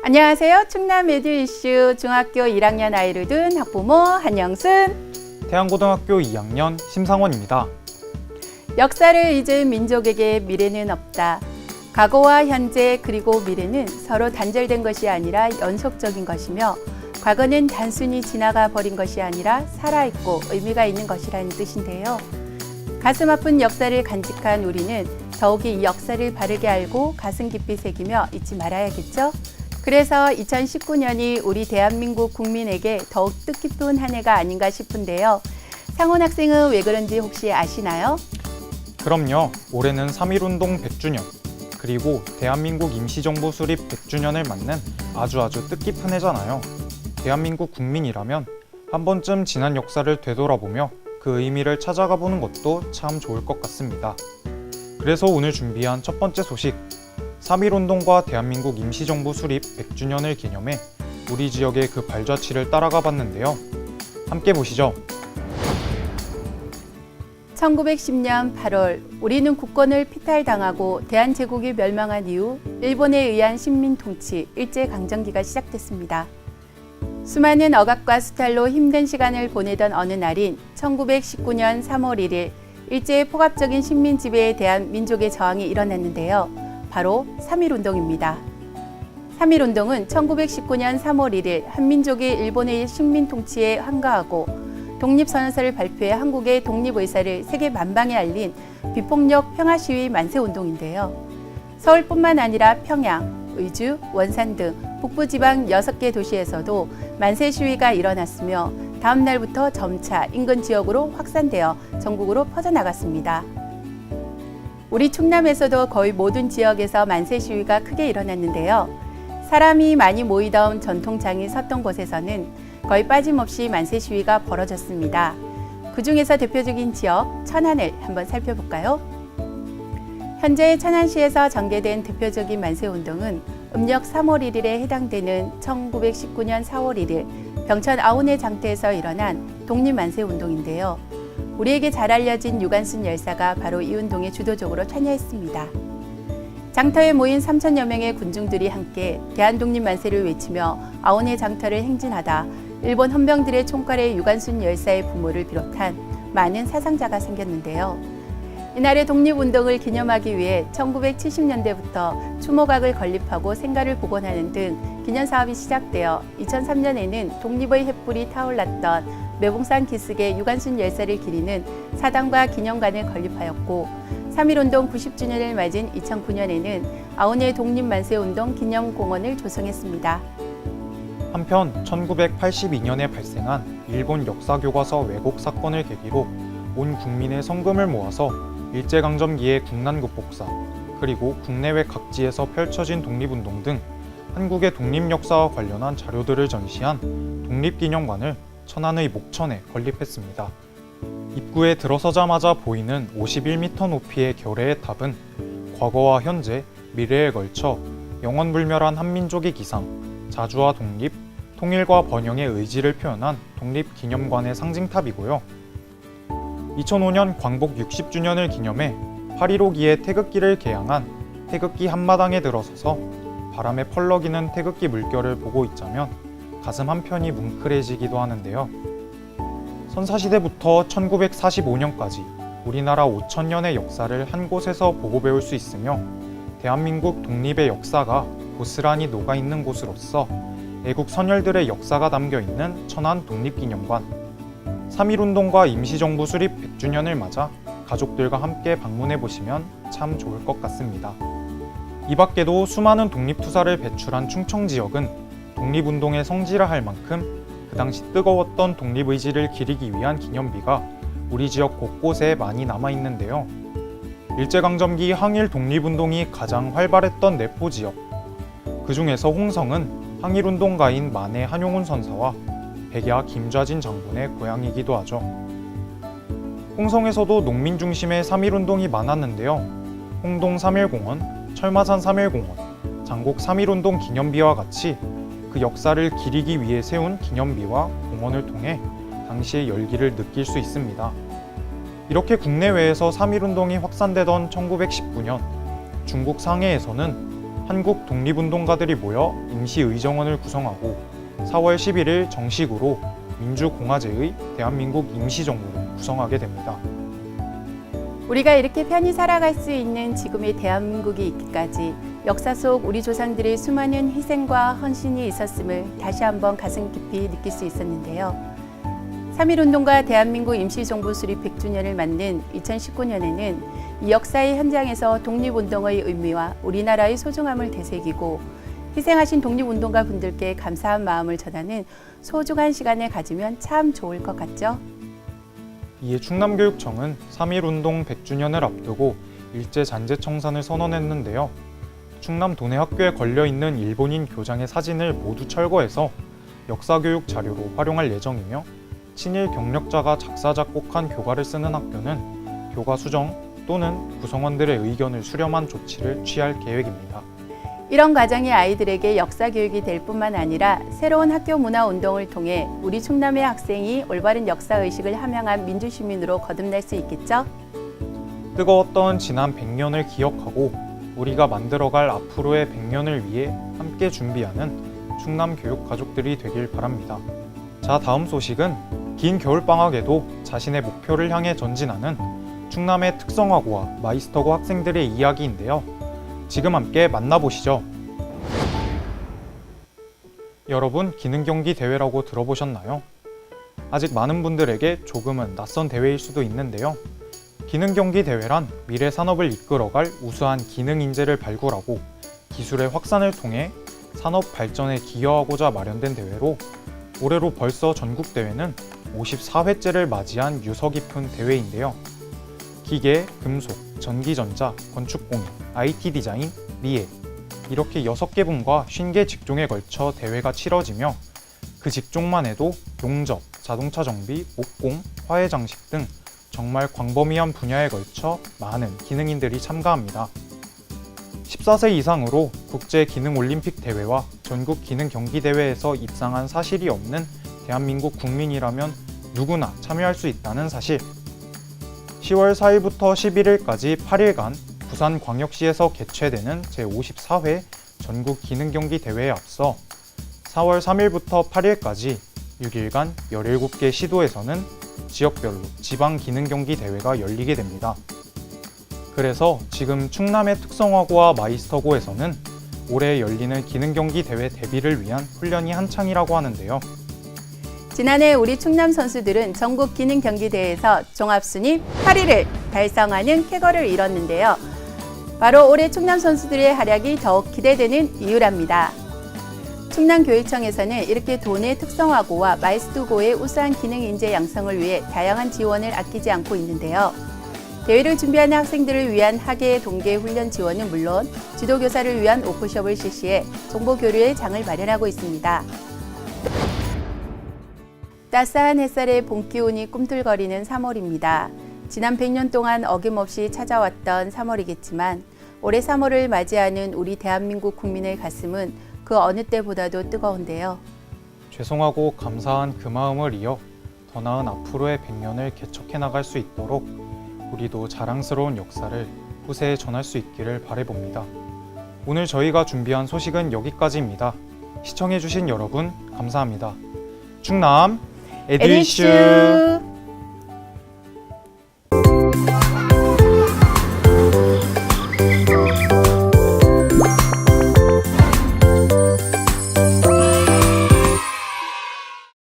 안녕하세요. 충남 에듀 이슈 중학교 1학년 아이를 둔 학부모 한영순, 태안고등학교 2학년 심상원입니다. 역사를 잊은 민족에게 미래는 없다. 과거와 현재 그리고 미래는 서로 단절된 것이 아니라 연속적인 것이며 과거는 단순히 지나가 버린 것이 아니라 살아있고 의미가 있는 것이라는 뜻인데요. 가슴 아픈 역사를 간직한 우리는 더욱이 이 역사를 바르게 알고 가슴 깊이 새기며 잊지 말아야겠죠? 그래서 2019년이 우리 대한민국 국민에게 더욱 뜻깊은 한 해가 아닌가 싶은데요. 상원 학생은 왜 그런지 혹시 아시나요? 그럼요. 올해는 3.1운동 100주년, 그리고 대한민국 임시정부 수립 100주년을 맞는 아주 뜻깊은 해잖아요. 대한민국 국민이라면 한 번쯤 지난 역사를 되돌아보며 그 의미를 찾아가 보는 것도 참 좋을 것 같습니다. 그래서 오늘 준비한 첫 번째 소식, 3.1운동과 대한민국 임시정부 수립 100주년을 기념해 우리 지역의 그 발자취를 따라가 봤는데요. 함께 보시죠. 1910년 8월 우리는 국권을 피탈당하고 대한제국이 멸망한 이후 일본에 의한 식민 통치, 일제강점기가 시작됐습니다. 수많은 억압과 수탈로 힘든 시간을 보내던 어느 날인 1919년 3월 1일 일제의 폭압적인 식민 지배에 대한 민족의 저항이 일어났는데요. 바로 3.1운동입니다. 3.1운동은 1919년 3월 1일 한민족이 일본의 식민 통치에 항거하고 독립선언서를 발표해 한국의 독립의사를 세계 만방에 알린 비폭력 평화시위 만세운동인데요. 서울뿐만 아니라 평양, 의주, 원산 등 북부지방 6개 도시에서도 만세 시위가 일어났으며 다음 날부터 점차 인근 지역으로 확산되어 전국으로 퍼져나갔습니다. 우리 충남에서도 거의 모든 지역에서 만세 시위가 크게 일어났는데요. 사람이 많이 모이던 전통장이 섰던 곳에서는 거의 빠짐없이 만세 시위가 벌어졌습니다. 그 중에서 대표적인 지역 천안을 한번 살펴볼까요? 현재 천안시에서 전개된 대표적인 만세운동은 음력 3월 1일에 해당되는 1919년 4월 1일 병천 아온의 장터에서 일어난 독립만세운동인데요. 우리에게 잘 알려진 유관순 열사가 바로 이 운동에 주도적으로 참여했습니다. 장터에 모인 3,000여 명의 군중들이 함께 대한독립만세를 외치며 아온의 장터를 행진하다 일본 헌병들의 총칼에 유관순 열사의 부모를 비롯한 많은 사상자가 생겼는데요. 이날의 독립운동을 기념하기 위해 1970년대부터 추모각을 건립하고 생가를 복원하는 등 기념사업이 시작되어 2003년에는 독립의 횃불이 타올랐던 매봉산 기슭에 유관순 열사를 기리는 사당과 기념관을 건립하였고 3.1운동 90주년을 맞은 2009년에는 아온의 독립만세운동 기념공원을 조성했습니다. 한편 1982년에 발생한 일본 역사교과서 왜곡 사건을 계기로 온 국민의 성금을 모아서 일제강점기의 국난극복사, 그리고 국내외 각지에서 펼쳐진 독립운동 등 한국의 독립역사와 관련한 자료들을 전시한 독립기념관을 천안의 목천에 건립했습니다. 입구에 들어서자마자 보이는 51m 높이의 결의의 탑은 과거와 현재, 미래에 걸쳐 영원불멸한 한민족의 기상, 자주와 독립, 통일과 번영의 의지를 표현한 독립기념관의 상징탑이고요. 2005년 광복 60주년을 기념해 8.15기의 태극기를 개양한 태극기 한마당에 들어서서 바람에 펄럭이는 태극기 물결을 보고 있자면 가슴 한편이 뭉클해지기도 하는데요. 선사시대부터 1945년까지 우리나라 5,000년의 역사를 한 곳에서 보고 배울 수 있으며 대한민국 독립의 역사가 고스란히 녹아있는 곳으로서 애국 선열들의 역사가 담겨있는 천안 독립기념관, 3.1운동과 임시정부 수립 100주년을 맞아 가족들과 함께 방문해보시면 참 좋을 것 같습니다. 이 밖에도 수많은 독립투사를 배출한 충청지역은 독립운동의 성지라 할 만큼 그 당시 뜨거웠던 독립의지를 기리기 위한 기념비가 우리 지역 곳곳에 많이 남아있는데요. 일제강점기 항일 독립운동이 가장 활발했던 내포 지역, 그 중에서 홍성은 항일운동가인 만해 한용운 선사와 백야 김좌진 장군의 고향이기도 하죠. 홍성에서도 농민 중심의 3.1운동이 많았는데요. 홍동 3.1공원, 철마산 3.1공원, 장곡 3.1운동 기념비와 같이 그 역사를 기리기 위해 세운 기념비와 공원을 통해 당시의 열기를 느낄 수 있습니다. 이렇게 국내외에서 3.1운동이 확산되던 1919년 중국 상해에서는 한국 독립운동가들이 모여 임시의정원을 구성하고 4월 11일 정식으로 민주공화제의 대한민국 임시정부를 구성하게 됩니다. 우리가 이렇게 편히 살아갈 수 있는 지금의 대한민국이 있기까지 역사 속 우리 조상들의 수많은 희생과 헌신이 있었음을 다시 한번 가슴 깊이 느낄 수 있었는데요. 3.1운동과 대한민국 임시정부 수립 100주년을 맞는 2019년에는 이 역사의 현장에서 독립운동의 의미와 우리나라의 소중함을 되새기고 희생하신 독립운동가 분들께 감사한 마음을 전하는 소중한 시간을 가지면 참 좋을 것 같죠? 이에 충남교육청은 3.1운동 100주년을 앞두고 일제 잔재 청산을 선언했는데요. 충남 도내학교에 걸려있는 일본인 교장의 사진을 모두 철거해서 역사교육 자료로 활용할 예정이며 친일 경력자가 작사 작곡한 교과를 쓰는 학교는 교과 수정 또는 구성원들의 의견을 수렴한 조치를 취할 계획입니다. 이런 과정이 아이들에게 역사 교육이 될 뿐만 아니라 새로운 학교 문화 운동을 통해 우리 충남의 학생이 올바른 역사 의식을 함양한 민주시민으로 거듭날 수 있겠죠? 뜨거웠던 지난 100년을 기억하고 우리가 만들어갈 앞으로의 100년을 위해 함께 준비하는 충남 교육 가족들이 되길 바랍니다. 자, 다음 소식은 긴 겨울방학에도 자신의 목표를 향해 전진하는 충남의 특성화고와 마이스터고 학생들의 이야기인데요. 지금 함께 만나보시죠. 여러분, 기능경기 대회라고 들어보셨나요? 아직 많은 분들에게 조금은 낯선 대회일 수도 있는데요. 기능경기 대회란 미래 산업을 이끌어갈 우수한 기능 인재를 발굴하고 기술의 확산을 통해 산업 발전에 기여하고자 마련된 대회로 올해로 벌써 전국 대회는 54회째를 맞이한 유서 깊은 대회인데요. 기계, 금속, 전기전자, 건축공인, IT 디자인, 미래 이렇게 6개 분과 50개 직종에 걸쳐 대회가 치러지며 그 직종만 해도 용접, 자동차 정비, 목공, 화훼장식 등 정말 광범위한 분야에 걸쳐 많은 기능인들이 참가합니다. 14세 이상으로 국제기능올림픽 대회와 전국 기능경기대회에서 입상한 사실이 없는 대한민국 국민이라면 누구나 참여할 수 있다는 사실. 10월 4일부터 11일까지 8일간 부산광역시에서 개최되는 제54회 전국 기능경기 대회에 앞서 4월 3일부터 8일까지 6일간 17개 시도에서는 지역별로 지방기능경기 대회가 열리게 됩니다. 그래서 지금 충남의 특성화고와 마이스터고에서는 올해 열리는 기능경기 대회 대비를 위한 훈련이 한창이라고 하는데요. 지난해 우리 충남 선수들은 전국 기능 경기대회에서 종합순위 8위를 달성하는 쾌거를 이뤘는데요. 바로 올해 충남 선수들의 활약이 더욱 기대되는 이유랍니다. 충남교육청에서는 이렇게 도내 특성화고와 마이스터고의 우수한 기능 인재 양성을 위해 다양한 지원을 아끼지 않고 있는데요. 대회를 준비하는 학생들을 위한 학예 동계 훈련 지원은 물론 지도교사를 위한 워크숍을 실시해 정보 교류의 장을 마련하고 있습니다. 따스한 햇살에 봄 기운이 꿈틀거리는 3월입니다. 지난 100년 동안 어김없이 찾아왔던 3월이겠지만 올해 3월을 맞이하는 우리 대한민국 국민의 가슴은 그 어느 때보다도 뜨거운데요. 죄송하고 감사한 그 마음을 이어 더 나은 앞으로의 100년을 개척해 나갈 수 있도록 우리도 자랑스러운 역사를 후세에 전할 수 있기를 바라봅니다. 오늘 저희가 준비한 소식은 여기까지입니다. 시청해주신 여러분 감사합니다. 충남 에듀이슈